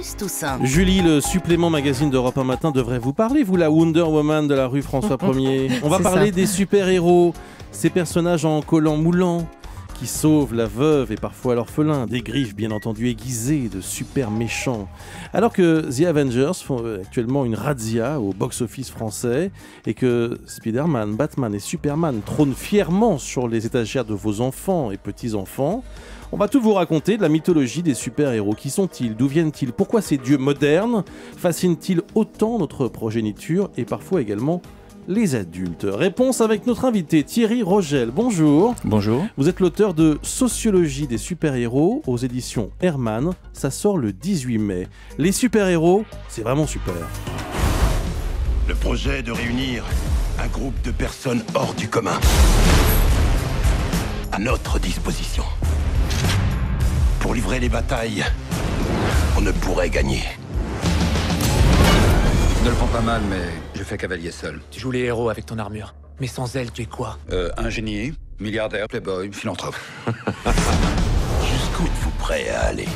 Fabrice Toussaint. Julie, le supplément magazine d'Europe 1 Matin devrait vous parler, vous la Wonder Woman de la rue François 1er. On va parler des super-héros, ces personnages en collant moulant qui sauvent la veuve et parfois l'orphelin, des griffes bien entendu aiguisées de super méchants. Alors que The Avengers font actuellement une razzia au box-office français et que Spider-Man, Batman et Superman trônent fièrement sur les étagères de vos enfants et petits-enfants, on va tout vous raconter de la mythologie des super-héros. Qui sont-ils? D'où viennent-ils? Pourquoi ces dieux modernes fascinent-ils autant notre progéniture et parfois également les adultes? Réponse avec notre invité Thierry Rogel. Bonjour. Bonjour. Vous êtes l'auteur de Sociologie des super-héros aux éditions Hermann. Ça sort le 18 mai. Les super-héros, c'est vraiment super. Le projet de réunir un groupe de personnes hors du commun à notre disposition. Pour livrer les batailles, on ne pourrait gagner. Ne le prends pas mal, mais je fais cavalier seul. Tu joues les héros avec ton armure. Mais sans elle, tu es quoi? Ingénieur, milliardaire, playboy, philanthrope. Jusqu'où êtes-vous prêt à aller?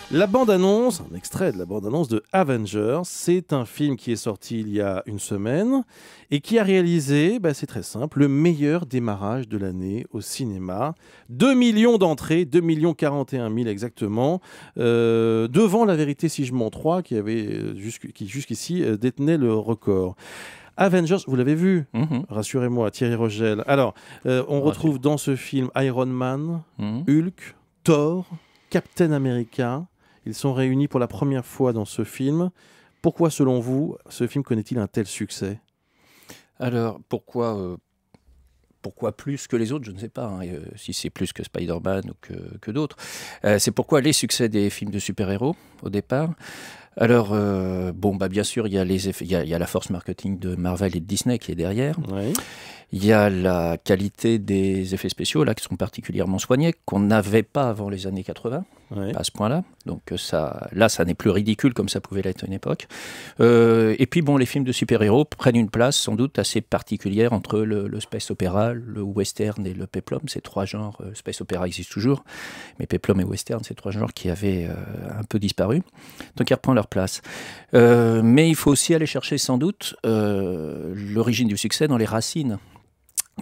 La bande-annonce, un extrait de la bande-annonce de Avengers, c'est un film qui est sorti il y a une semaine et qui a réalisé, c'est très simple, le meilleur démarrage de l'année au cinéma. 2 millions d'entrées, 2 41 000 exactement, devant La Vérité si je mens 3 qui jusqu'ici détenait le record. Avengers, vous l'avez vu, rassurez-moi, Thierry Rogel. Alors, on retrouve dans ce film Iron Man, Hulk, Thor, Captain America. Ils sont réunis pour la première fois dans ce film. Pourquoi, selon vous, ce film connaît-il un tel succès? Alors, pourquoi plus que les autres? Je ne sais pas si c'est plus que Spider-Man ou que d'autres. C'est pourquoi les succès des films de super-héros, au départ. Alors, bien sûr, il y a la force marketing de Marvel et de Disney qui est derrière. Oui. Il y a la qualité des effets spéciaux là, qui sont particulièrement soignés, qu'on n'avait pas avant les années 80, à ce point-là. Donc ça n'est plus ridicule comme ça pouvait l'être à une époque. Et puis, les films de super-héros prennent une place sans doute assez particulière entre le space opéra, le western et le peplum. Ces trois genres, space opéra existe toujours, mais peplum et western, c'est trois genres qui avaient un peu disparu. Donc ils reprennent leur place. Mais il faut aussi aller chercher sans doute l'origine du succès dans les racines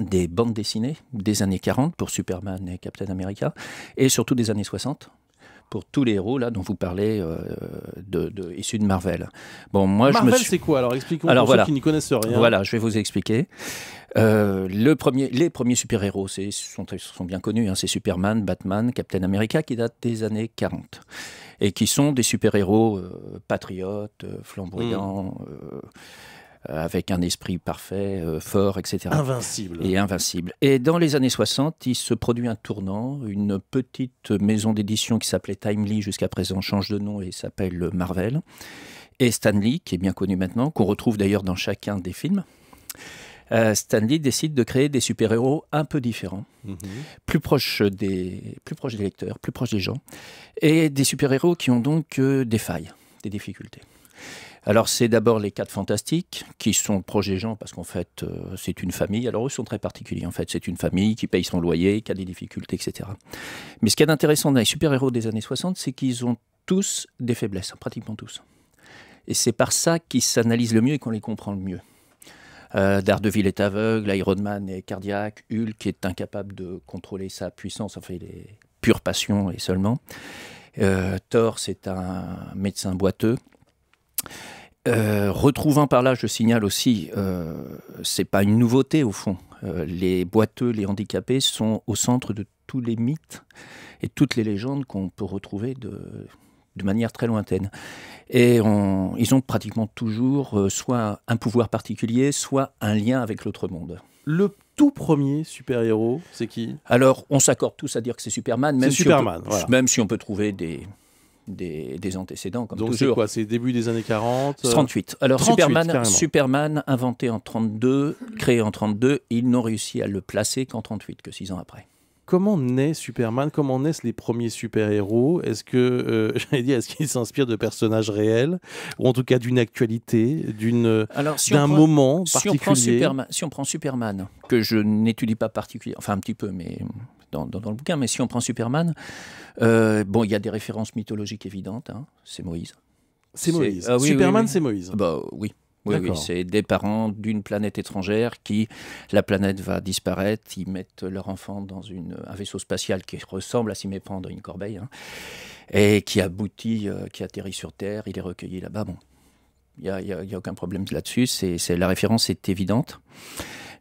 des bandes dessinées des années 40 pour Superman et Captain America, et surtout des années 60 pour tous les héros là dont vous parlez issus de Marvel. Marvel, c'est quoi? Alors expliquons pour ceux qui n'y connaissent rien. Voilà, je vais vous expliquer. Les premiers super-héros sont bien connus, c'est Superman, Batman, Captain America, qui datent des années 40 et qui sont des super-héros patriotes, flamboyants, avec un esprit parfait, fort, etc. Invincible. Et dans les années 60, il se produit un tournant. Une petite maison d'édition qui s'appelait Timely jusqu'à présent change de nom et s'appelle Marvel. Et Stan Lee, qui est bien connu maintenant, qu'on retrouve d'ailleurs dans chacun des films. Stan Lee décide de créer des super-héros un peu différents, plus proches des lecteurs, plus proches des gens, et des super-héros qui ont donc des failles, des difficultés. Alors, c'est d'abord les 4 Fantastiques, qui sont proches des gens, parce qu'en fait, c'est une famille. Alors, eux sont très particuliers. En fait, c'est une famille qui paye son loyer, qui a des difficultés, etc. Mais ce qui est intéressant dans les super-héros des années 60, c'est qu'ils ont tous des faiblesses, pratiquement tous. Et c'est par ça qu'ils s'analysent le mieux et qu'on les comprend le mieux. Daredevil est aveugle, Iron Man est cardiaque, Hulk est incapable de contrôler sa puissance, enfin, il est pure passion et seulement. Thor, c'est un médecin boiteux. Retrouvant par là, je signale aussi, c'est pas une nouveauté au fond. Les boiteux, les handicapés sont au centre de tous les mythes et toutes les légendes qu'on peut retrouver de manière très lointaine. Et ils ont pratiquement toujours soit un pouvoir particulier, soit un lien avec l'autre monde. Le tout premier super-héros, c'est qui? Alors, on s'accorde tous à dire que c'est Superman, même si on peut trouver des antécédents comme donc toujours. C'est quoi? C'est début des années 40 38. Alors 38, Superman inventé en 32, créé en 32, ils n'ont réussi à le placer qu'en 38, que 6 ans après. Comment naît Superman? Comment naissent les premiers super-héros? Est-ce que, est-ce qu'ils s'inspirent de personnages réels? Ou en tout cas d'une actualité, d'un moment particulier? Si on prend Superman, que je n'étudie pas particulièrement, enfin un petit peu, mais dans le bouquin, mais si on prend Superman, bon, il y a des références mythologiques évidentes, hein, c'est Moïse. C'est Moïse. Oui, Superman, oui. c'est Moïse. Bah, oui. Oui, c'est des parents d'une planète étrangère la planète va disparaître, ils mettent leur enfant dans un vaisseau spatial qui ressemble à s'y méprendre une corbeille, hein, et qui atterrit sur Terre, il est recueilli là-bas. Bon, il y a aucun problème là-dessus, la référence est évidente.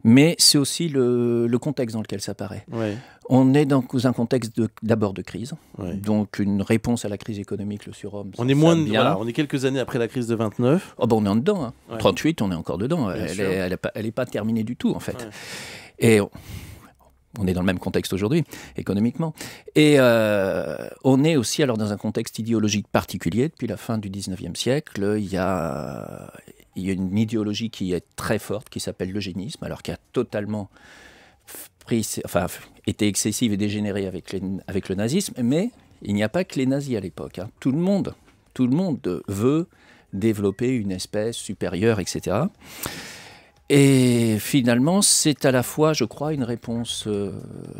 Mais c'est aussi le contexte dans lequel ça apparaît. Ouais. On est dans un contexte d'abord de crise, donc une réponse à la crise économique, le surhomme. On est quelques années après la crise de 29. Oh ben on est en dedans, hein. Ouais. 38, on est encore dedans. Elle n'est pas terminée du tout en fait. Ouais. Et on est dans le même contexte aujourd'hui, économiquement. Et on est aussi alors dans un contexte idéologique particulier. Depuis la fin du 19e siècle, il y a une idéologie qui est très forte, qui s'appelle l'eugénisme, alors qui a totalement été excessive et dégénérée avec le nazisme. Mais il n'y a pas que les nazis à l'époque, hein. Tout le monde veut développer une espèce supérieure, etc. Et finalement, c'est à la fois, je crois, une réponse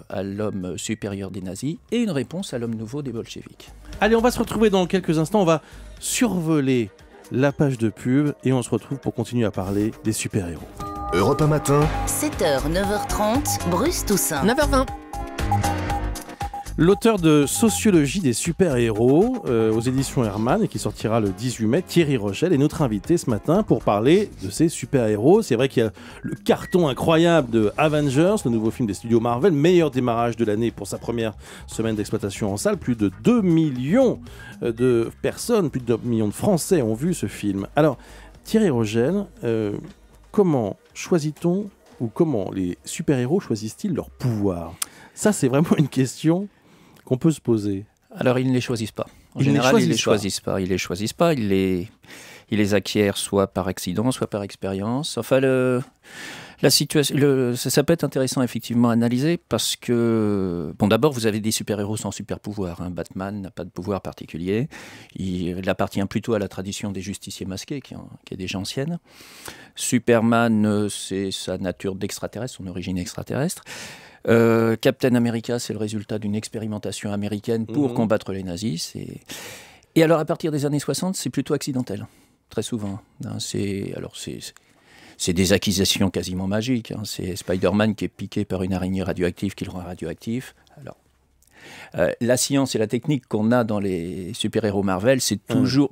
à l'homme supérieur des nazis et une réponse à l'homme nouveau des bolcheviks. Allez, on va se retrouver dans quelques instants. On va survoler la page de pub et on se retrouve pour continuer à parler des super-héros. Europe 1 matin. 7h, 9h30, Bruce Toussaint. 9h20. L'auteur de Sociologie des super-héros aux éditions Hermann et qui sortira le 18 mai, Thierry Rochel, est notre invité ce matin pour parler de ces super-héros. C'est vrai qu'il y a le carton incroyable de Avengers, le nouveau film des studios Marvel, meilleur démarrage de l'année pour sa première semaine d'exploitation en salle. Plus de 2 millions de personnes, plus de 2 millions de Français ont vu ce film. Alors, Thierry Rochel, comment choisit-on ou comment les super-héros choisissent-ils leur pouvoir ? Ça, c'est vraiment une question qu'on peut se poser. Alors, ils ne les choisissent pas. En général, ils ne les choisissent pas. Ils les choisissent pas. Ils les acquièrent soit par accident, soit par expérience. Enfin, la situation, ça peut être intéressant effectivement à analyser parce que, bon, d'abord, vous avez des super-héros sans super-pouvoir. Hein. Batman n'a pas de pouvoir particulier. Il appartient plutôt à la tradition des justiciers masqués, qui est déjà ancienne. Superman, c'est sa nature d'extraterrestre, son origine extraterrestre. Captain America, c'est le résultat d'une expérimentation américaine pour combattre les nazis. Et alors, à partir des années 60, c'est plutôt accidentel, très souvent. Hein, c'est des acquisitions quasiment magiques. Hein. C'est Spider-Man qui est piqué par une araignée radioactive qui le rend radioactif. Alors, la science et la technique qu'on a dans les super-héros Marvel, c'est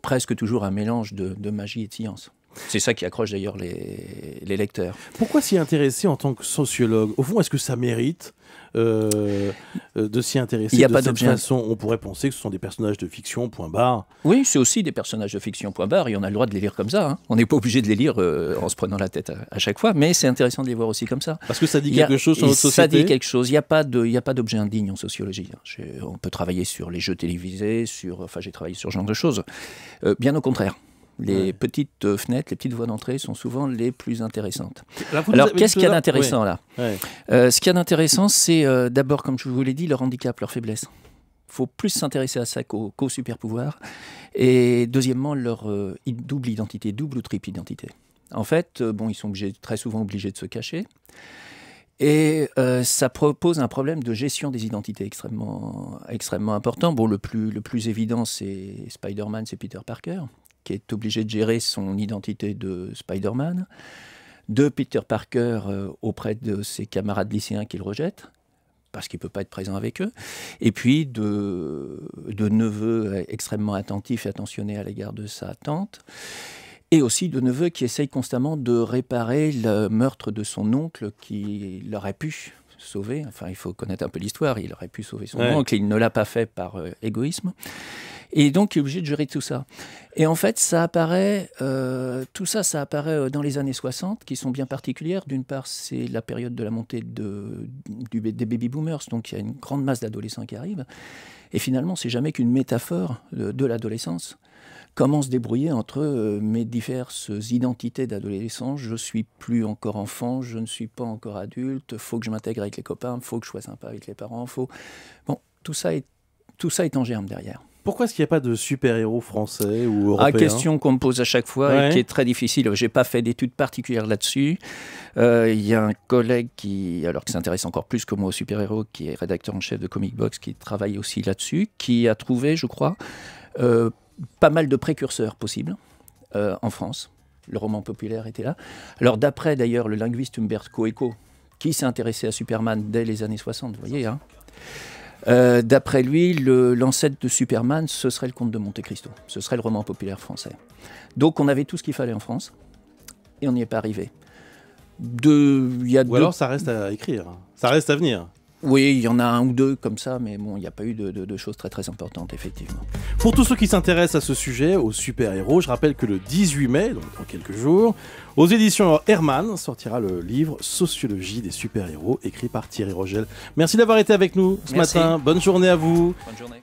presque toujours un mélange de magie et de science. C'est ça qui accroche d'ailleurs les lecteurs. Pourquoi s'y intéresser en tant que sociologue ? Au fond, est-ce que ça mérite de s'y intéresser de cette façon ? On pourrait penser que ce sont des personnages de fiction, point barre. Oui, c'est aussi des personnages de fiction, point barre, et on a le droit de les lire comme ça. Hein. On n'est pas obligé de les lire en se prenant la tête à chaque fois, mais c'est intéressant de les voir aussi comme ça. Parce que ça dit quelque chose sur notre société. Ça dit quelque chose. Il n'y a pas d'objet indigne en sociologie. On peut travailler sur les jeux télévisés, j'ai travaillé sur ce genre de choses. Bien au contraire. Les petites fenêtres, les petites voies d'entrée sont souvent les plus intéressantes. Alors, qu'est-ce qu'il y a d'intéressant là ? Ce qu'il y a d'intéressant, c'est d'abord, comme je vous l'ai dit, leur handicap, leur faiblesse. Il faut plus s'intéresser à ça qu'au super-pouvoir. Et deuxièmement, leur double identité, double ou triple identité. En fait, ils sont très souvent obligés de se cacher. Et ça pose un problème de gestion des identités extrêmement important. Bon, le plus évident, c'est Spider-Man, c'est Peter Parker, qui est obligé de gérer son identité de Spider-Man, de Peter Parker auprès de ses camarades lycéens qu'il rejette, parce qu'il ne peut pas être présent avec eux, et puis de neveu extrêmement attentif et attentionné à l'égard de sa tante, et aussi de neveu qui essaye constamment de réparer le meurtre de son oncle qui l'aurait pu sauver. Enfin, il faut connaître un peu l'histoire, il aurait pu sauver son oncle, et il ne l'a pas fait par égoïsme. Et donc, il est obligé de gérer tout ça. Et en fait, tout ça, ça apparaît dans les années 60, qui sont bien particulières. D'une part, c'est la période de la montée des baby-boomers, donc il y a une grande masse d'adolescents qui arrivent. Et finalement, c'est jamais qu'une métaphore de l'adolescence. Comment se débrouiller entre mes diverses identités d'adolescent. Je ne suis plus encore enfant, je ne suis pas encore adulte, il faut que je m'intègre avec les copains, il faut que je sois sympa avec les parents. Bon, tout ça est en germe derrière. Pourquoi est-ce qu'il n'y a pas de super-héros français ou européens? Question qu'on me pose à chaque fois et qui est très difficile. Je n'ai pas fait d'études particulières là-dessus. Il y a un collègue qui s'intéresse encore plus que moi aux super-héros, qui est rédacteur en chef de Comic Box, qui travaille aussi là-dessus, qui a trouvé, je crois, pas mal de précurseurs possibles en France. Le roman populaire était là. Alors d'après d'ailleurs le linguiste Umberto Eco, qui s'est intéressé à Superman dès les années 60, vous voyez, hein. D'après lui, l'ancêtre de Superman, ce serait le Comte de Monte Cristo. Ce serait le roman populaire français. Donc on avait tout ce qu'il fallait en France, et on n'y est pas arrivé. Alors ça reste à écrire, ça reste à venir. Oui, il y en a un ou deux comme ça, mais bon, il n'y a pas eu de choses très très importantes, effectivement. Pour tous ceux qui s'intéressent à ce sujet, aux super-héros, je rappelle que le 18 mai, donc dans quelques jours, aux éditions Hermann, sortira le livre Sociologie des super-héros, écrit par Thierry Rogel. Merci d'avoir été avec nous ce matin. Bonne journée à vous. Bonne journée.